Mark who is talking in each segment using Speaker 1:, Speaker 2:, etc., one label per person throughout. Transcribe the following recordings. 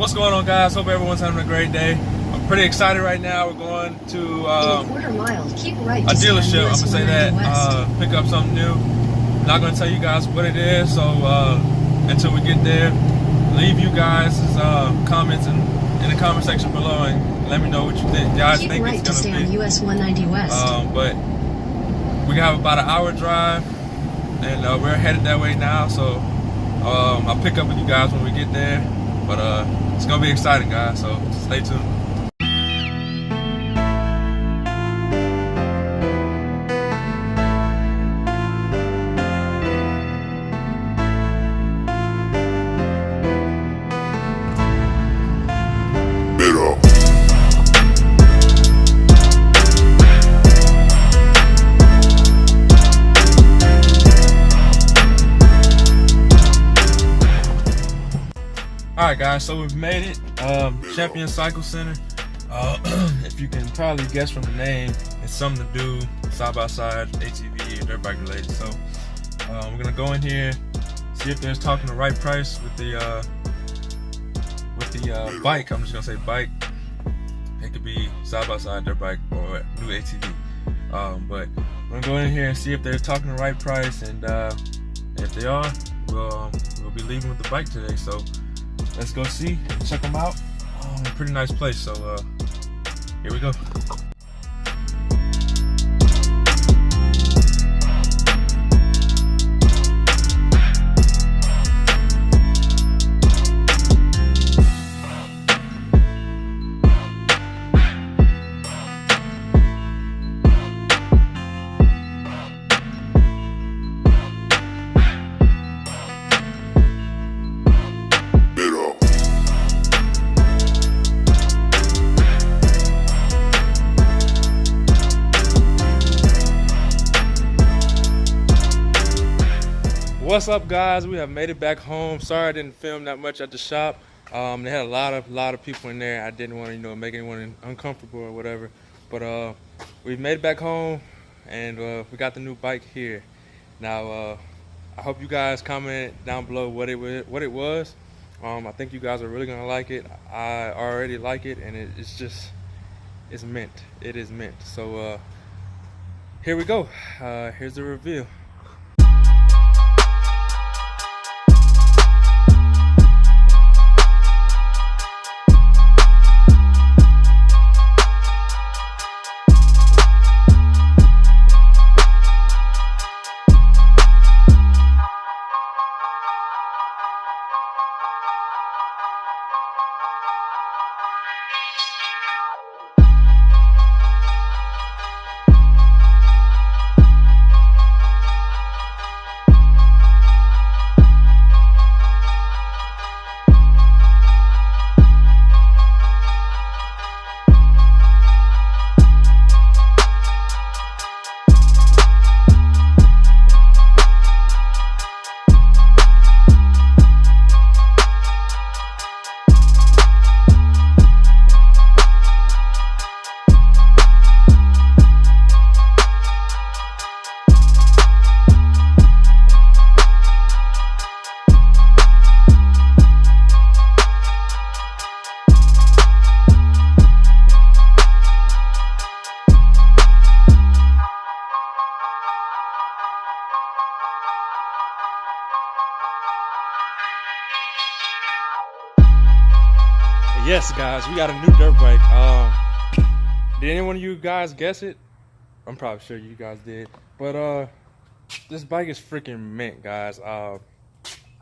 Speaker 1: What's going on, guys? Hope everyone's having a great day. I'm pretty excited right now. We're going to
Speaker 2: a quarter mile, keep right
Speaker 1: a dealership. I'm gonna say that, pick up something new. I'm not gonna tell you guys what it is, so until we get there, leave you guys comments in the comment section below and let me know what you guys think
Speaker 2: right
Speaker 1: it's gonna be.
Speaker 2: US 190 West.
Speaker 1: But we have about an hour drive, and we're headed that way now. So I'll pick up with you guys when we get there. But it's gonna be exciting, guys. So stay tuned. Alright guys, so we've made it. Champion Cycle Center. If you can probably guess from the name, it's something to do side by side, ATV, and dirt bike related. So we're gonna go in here, see if there's talking the right price with the bike. I'm just gonna say bike. It could be side by side, dirt bike, or new ATV. But we're gonna go in here and see if they're talking the right price, and if they are, we'll be leaving with the bike today. So let's go see, check them out. Pretty nice place, so here we go. What's up, guys? We have made it back home. Sorry I didn't film that much at the shop. They had a lot of people in there. I didn't want to, make anyone uncomfortable or whatever. But we've made it back home, and we got the new bike here. Now, I hope you guys comment down below what it was. I think you guys are really gonna like it. I already like it, and it's mint. It is mint. So here we go. Here's the reveal. Yes, guys, we got a new dirt bike. Did anyone of you guys guess it? I'm probably sure you guys did. But this bike is freaking mint, guys. I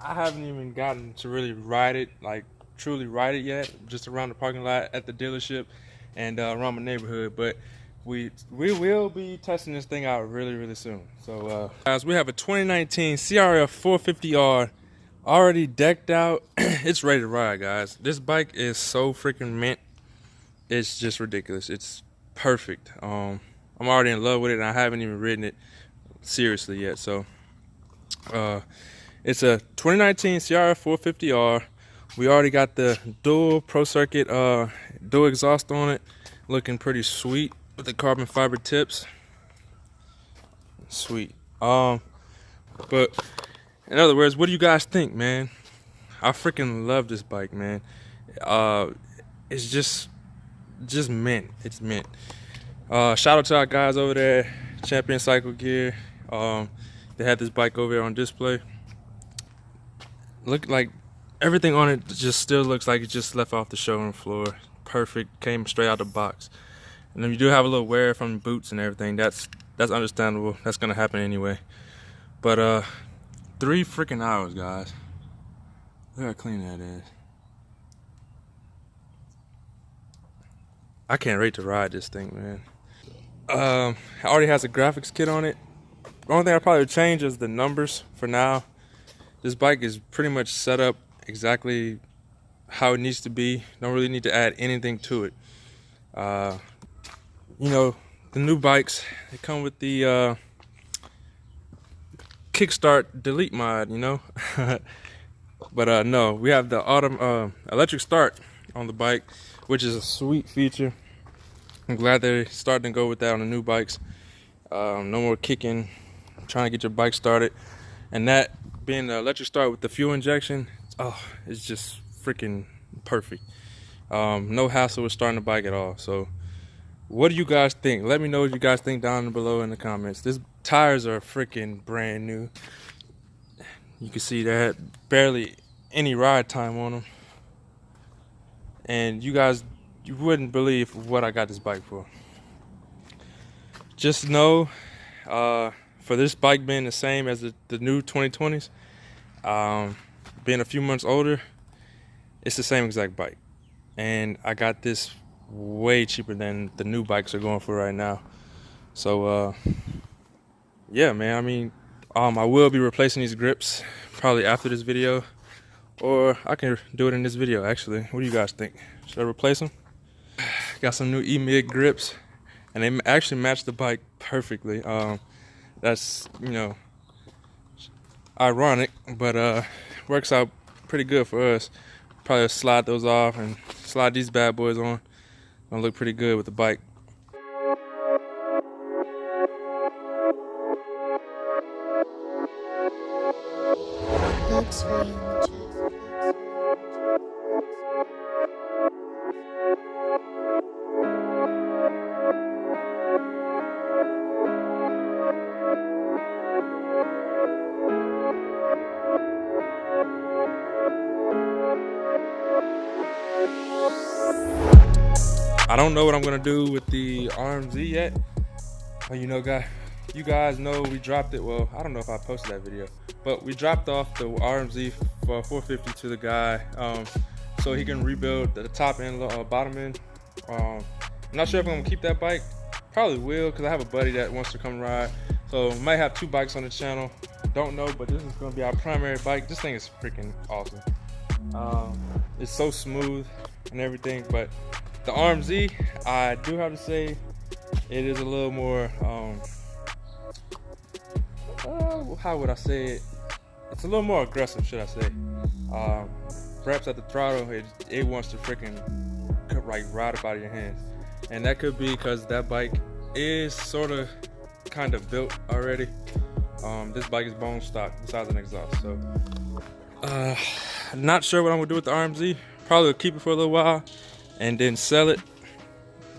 Speaker 1: haven't even gotten to really ride it, like truly ride it yet. Just around the parking lot at the dealership and around my neighborhood. But we will be testing this thing out really soon. So guys, we have a 2019 CRF 450R. Already decked out. It's ready to ride, guys. This bike is so freaking mint. It's just ridiculous. It's perfect. I'm already in love with it, and I haven't even ridden it seriously yet. So it's a 2019 CRF 450R. We already got the dual Pro Circuit dual exhaust on it, looking pretty sweet with the carbon fiber tips. Sweet. But in other words, what do you guys think, man? I freaking love this bike, man. It's just mint. It's mint. Shout out to our guys over there, Champion Cycle Gear. They had this bike over there on display. Look like everything on it just still looks like it just left off the showroom floor. Perfect, came straight out the box. And then you do have a little wear from the boots and everything. That's understandable. That's gonna happen anyway. But 3 freaking hours, guys. Look how clean that is. I can't wait to ride this thing, man. It already has a graphics kit on it. The only thing I probably would change is the numbers for now. This bike is pretty much set up exactly how it needs to be. Don't really need to add anything to it. You know, the new bikes, they come with the kickstart delete mod, you know. But no, we have the electric start on the bike, which is a sweet feature. I'm glad they're starting to go with that on the new bikes. No more kicking, trying to get your bike started. And that being the electric start with the fuel injection, oh, it's just freaking perfect. No hassle with starting the bike at all. So what do you guys think? Let me know what you guys think down below in the comments. These tires are freaking brand new. You can see that barely any ride time on them. And you guys, you wouldn't believe what I got this bike for. Just know, for this bike being the same as the new 2020s, being a few months older, it's the same exact bike. And I got this way cheaper than the new bikes are going for right now. So, yeah, man, I mean, I will be replacing these grips probably after this video. Or I can do it in this video, actually. What do you guys think? Should I replace them? Got some new E-Mid grips, and they actually match the bike perfectly. That's, you know, ironic, but works out pretty good for us. Probably slide those off and slide these bad boys on. Gonna look pretty good with the bike.
Speaker 3: Looks real.
Speaker 1: I don't know what I'm gonna do with the RMZ yet. But you know, you guys know we dropped it. Well, I don't know if I posted that video, but we dropped off the RMZ for 450 to the guy, so he can rebuild the top end, bottom end. I'm not sure if I'm gonna keep that bike. Probably will, because I have a buddy that wants to come ride. So we might have 2 bikes on the channel. Don't know, but this is gonna be our primary bike. This thing is freaking awesome. It's so smooth and everything, but the RMZ, I do have to say, it is a little more, how would I say it? It's a little more aggressive, should I say. Perhaps at the throttle, it wants to freaking ride up out of your hands. And that could be because that bike is sort of kind of built already. This bike is bone stock besides an exhaust. So, not sure what I'm gonna do with the RMZ. Probably keep it for a little while and then sell it.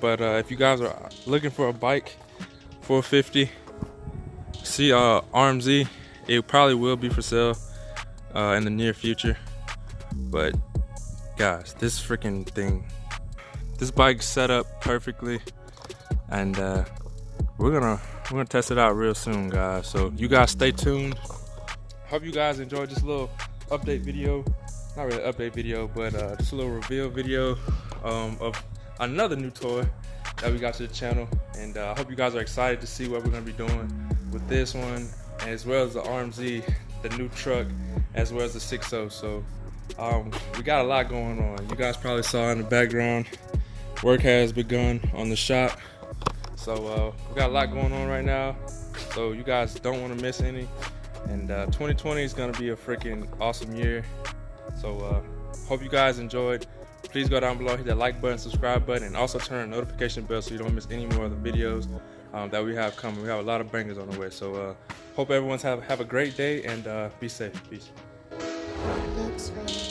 Speaker 1: But if you guys are looking for a bike, 450, see RMZ, it probably will be for sale in the near future. But guys, this freaking thing, this bike's set up perfectly, and we're gonna test it out real soon, guys. So you guys stay tuned. Hope you guys enjoyed this little update video. Not really an update video, but just a little reveal video of another new toy that we got to the channel. And I hope you guys are excited to see what we're gonna be doing with this one, as well as the RMZ, the new truck, as well as the 6.0. So we got a lot going on. You guys probably saw in the background, work has begun on the shop. So we got a lot going on right now. So you guys don't want to miss any. And 2020 is gonna be a freaking awesome year. So hope you guys enjoyed. Please go down below, hit that like button, subscribe button, and also turn the notification bell so you don't miss any more of the videos that we have coming. We have a lot of bangers on the way. So hope everyone's have a great day, and be safe. Peace.
Speaker 3: Looks real.